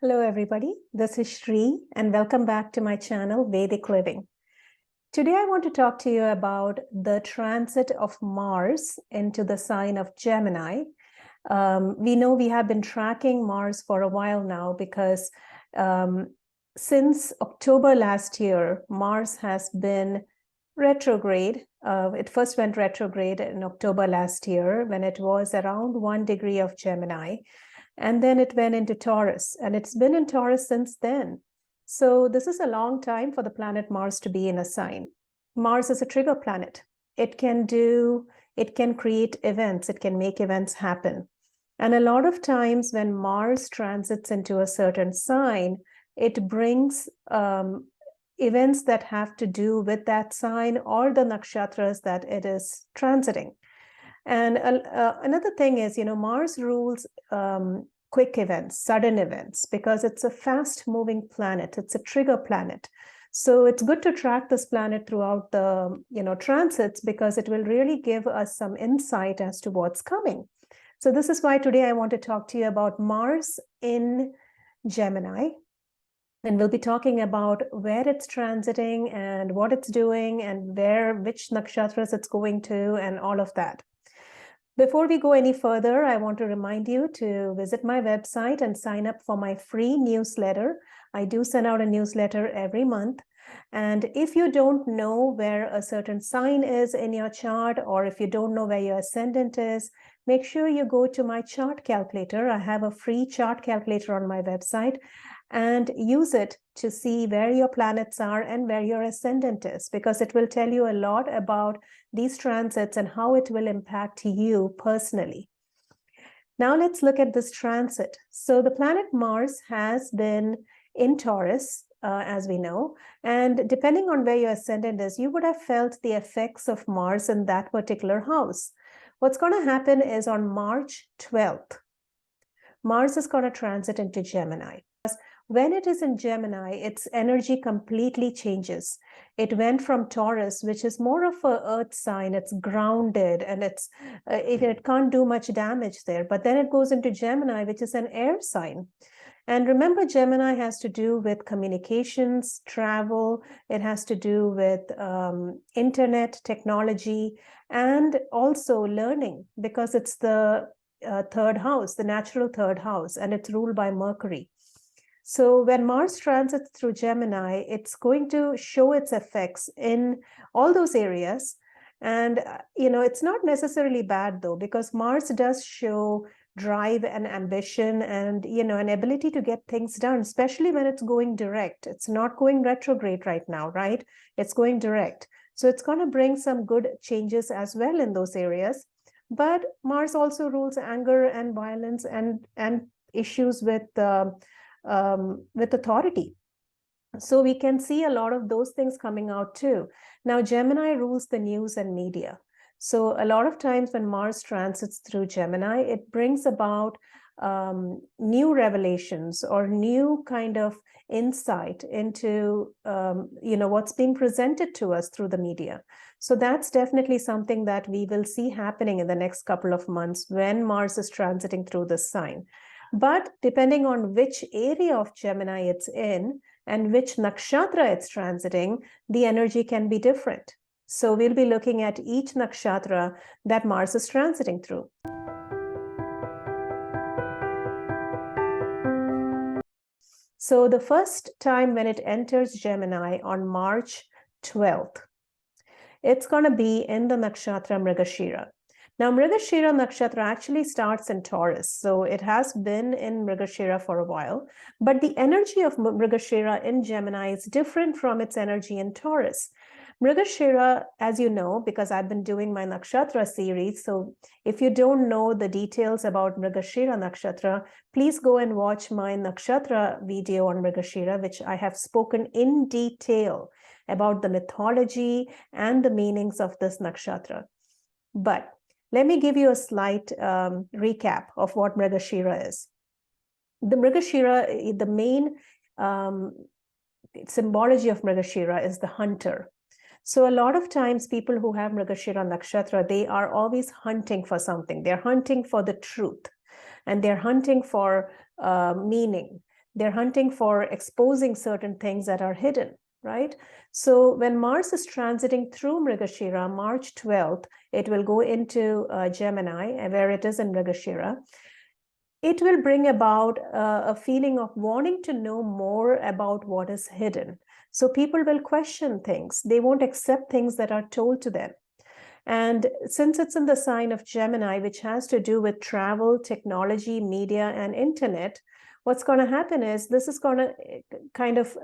Hello everybody, this is Shri and welcome back to my channel Vedic Living. Today I want to talk to you about the transit of Mars into the sign of Gemini. We know we have been tracking Mars for a while now because since October last year, Mars has been retrograde. It first went retrograde in October last year when it was around 1 degree of Gemini. And then it went into Taurus, and it's been in Taurus since then. So this is a long time for the planet Mars to be in a sign. Mars is a trigger planet. It can create events, it can make events happen. And a lot of times when Mars transits into a certain sign, it brings events that have to do with that sign or the nakshatras that it is transiting. And another thing is, Mars rules quick events, sudden events, because it's a fast-moving planet. It's a trigger planet. So it's good to track this planet throughout the, transits, because it will really give us some insight as to what's coming. So this is why today I want to talk to you about Mars in Gemini. And we'll be talking about where it's transiting and what it's doing and which nakshatras it's going to and all of that. Before we go any further, I want to remind you to visit my website and sign up for my free newsletter. I do send out a newsletter every month. And if you don't know where a certain sign is in your chart, or if you don't know where your ascendant is, make sure you go to my chart calculator. I have a free chart calculator on my website, and use it to see where your planets are and where your ascendant is, because it will tell you a lot about these transits and how it will impact you personally. Now let's look at this transit. So the planet Mars has been in Taurus, as we know, and depending on where your ascendant is, you would have felt the effects of Mars in that particular house. What's going to happen is on March 12th, Mars is going to transit into Gemini. When it is in Gemini, its energy completely changes. It went from Taurus, which is more of an earth sign, it's grounded, and it can't do much damage there. But then it goes into Gemini, which is an air sign. And remember, Gemini has to do with communications, travel, it has to do with internet, technology, and also learning, because it's the third house, the natural third house, and it's ruled by Mercury. So when Mars transits through Gemini, it's going to show its effects in all those areas. And, it's not necessarily bad, though, because Mars does show drive and ambition and, an ability to get things done, especially when it's going direct. It's not going retrograde right now, right? It's going direct. So it's going to bring some good changes as well in those areas. But Mars also rules anger and violence and issues with authority. So we can see a lot of those things coming out too. Now, Gemini rules the news and media. So a lot of times when Mars transits through Gemini, it brings about new revelations or new kind of insight into, what's being presented to us through the media. So that's definitely something that we will see happening in the next couple of months when Mars is transiting through this sign. But depending on which area of Gemini it's in and which nakshatra it's transiting, the energy can be different. So we'll be looking at each nakshatra that Mars is transiting through. So the first time when it enters Gemini on March 12th, it's going to be in the nakshatra Mrigashira. Now, Mrigashira nakshatra actually starts in Taurus, so it has been in Mrigashira for a while, but the energy of Mrigashira in Gemini is different from its energy in Taurus. Mrigashira, as you know, because I've been doing my nakshatra series, so if you don't know the details about Mrigashira nakshatra, please go and watch my nakshatra video on Mrigashira, which I have spoken in detail about the mythology and the meanings of this nakshatra. But let me give you a slight recap of what Mrigashira is. The Mrigashira, the main symbology of Mrigashira is the hunter. So a lot of times people who have Mrigashira nakshatra, they are always hunting for something. They're hunting for the truth, and they're hunting for meaning. They're hunting for exposing certain things that are hidden, right? So when Mars is transiting through Mrigashira, March 12th, it will go into Gemini, where it is in Mrigashira. It will bring about a feeling of wanting to know more about what is hidden. So people will question things. They won't accept things that are told to them. And since it's in the sign of Gemini, which has to do with travel, technology, media, and internet, what's going to happen is this is going to kind of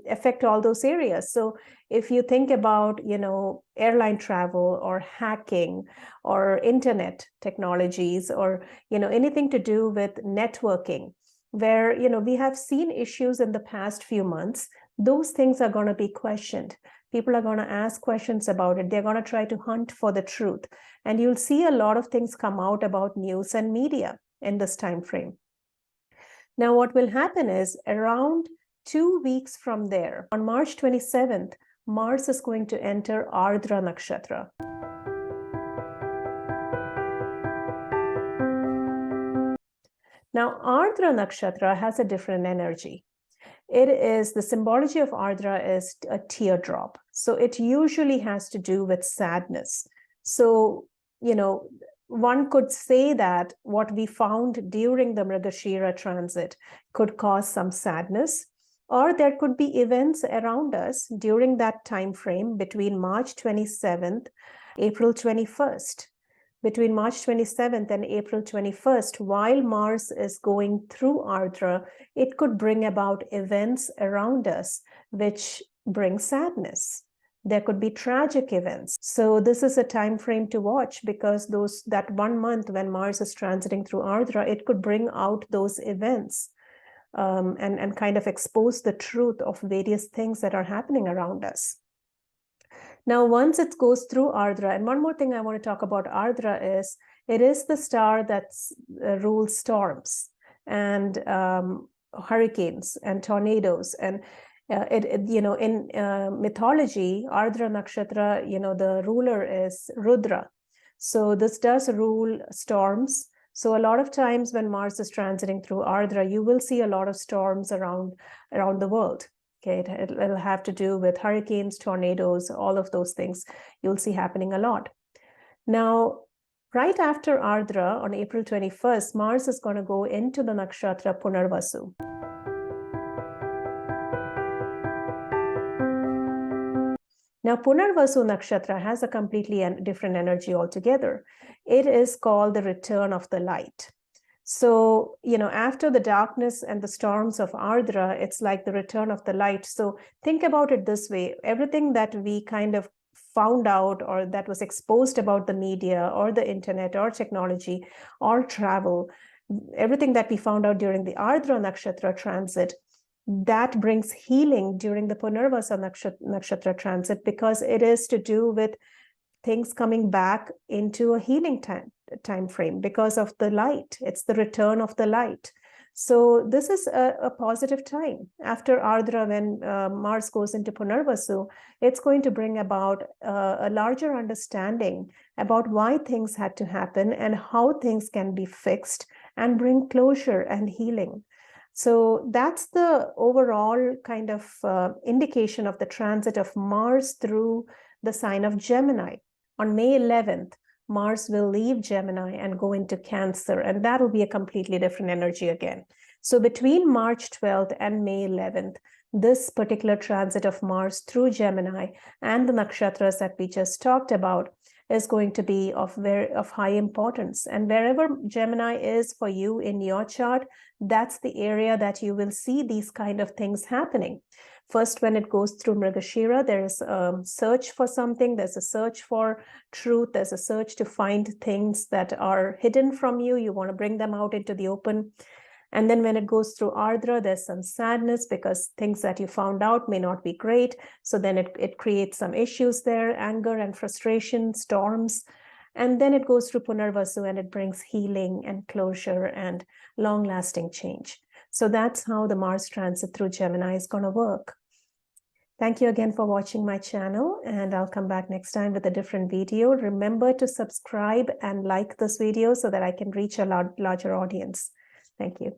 affect all those areas. So if you think about, airline travel or hacking or internet technologies or, anything to do with networking, where, we have seen issues in the past few months, those things are going to be questioned. People are going to ask questions about it. They're going to try to hunt for the truth. And you'll see a lot of things come out about news and media in this time frame. Now, what will happen is around 2 weeks from there, on March 27th, Mars is going to enter Ardra Nakshatra. Now, Ardra Nakshatra has a different energy. It is, the symbology of Ardra is a teardrop. So it usually has to do with sadness. So, one could say that what we found during the Mrigashira transit could cause some sadness, or there could be events around us during that time frame between March 27th, April 21st. Between March 27th and April 21st, while Mars is going through Ardra, it could bring about events around us which bring sadness. There could be tragic events. So this is a time frame to watch, because that 1 month when Mars is transiting through Ardra, it could bring out those events and kind of expose the truth of various things that are happening around us. Now, once it goes through Ardra, and one more thing I want to talk about Ardra is, it is the star that rules storms and hurricanes and tornadoes. And in mythology, Ardra Nakshatra, the ruler is Rudra. So this does rule storms. So a lot of times when Mars is transiting through Ardra, you will see a lot of storms around the world. Okay, it'll have to do with hurricanes, tornadoes, all of those things you'll see happening a lot. Now, right after Ardra, on April 21st, Mars is going to go into the nakshatra Punarvasu. Now, Punarvasu nakshatra has a completely different energy altogether. It is called the return of the light. So, after the darkness and the storms of Ardra, it's like the return of the light. So think about it this way. Everything that we kind of found out or that was exposed about the media or the internet or technology or travel, everything that we found out during the Ardra Nakshatra transit, that brings healing during the Punarvasa Nakshatra transit, because it is to do with things coming back into a healing time frame because of the light. It's the return of the light. So this is a positive time. After Ardra, when Mars goes into Punarvasu, it's going to bring about a larger understanding about why things had to happen and how things can be fixed and bring closure and healing. So that's the overall kind of indication of the transit of Mars through the sign of Gemini. On May 11th, Mars will leave Gemini and go into Cancer, and that will be a completely different energy again. So between March 12th and May 11th, this particular transit of Mars through Gemini and the nakshatras that we just talked about is going to be of high importance. And wherever Gemini is for you in your chart, that's the area that you will see these kind of things happening. First, when it goes through Mrigashira, there is a search for something. There's a search for truth. There's a search to find things that are hidden from you. You want to bring them out into the open. And then when it goes through Ardra, there's some sadness because things that you found out may not be great. So then it creates some issues there, anger and frustration, storms. And then it goes through Punarvasu and it brings healing and closure and long-lasting change. So that's how the Mars transit through Gemini is going to work. Thank you again for watching my channel, and I'll come back next time with a different video. Remember to subscribe and like this video so that I can reach a larger audience. Thank you.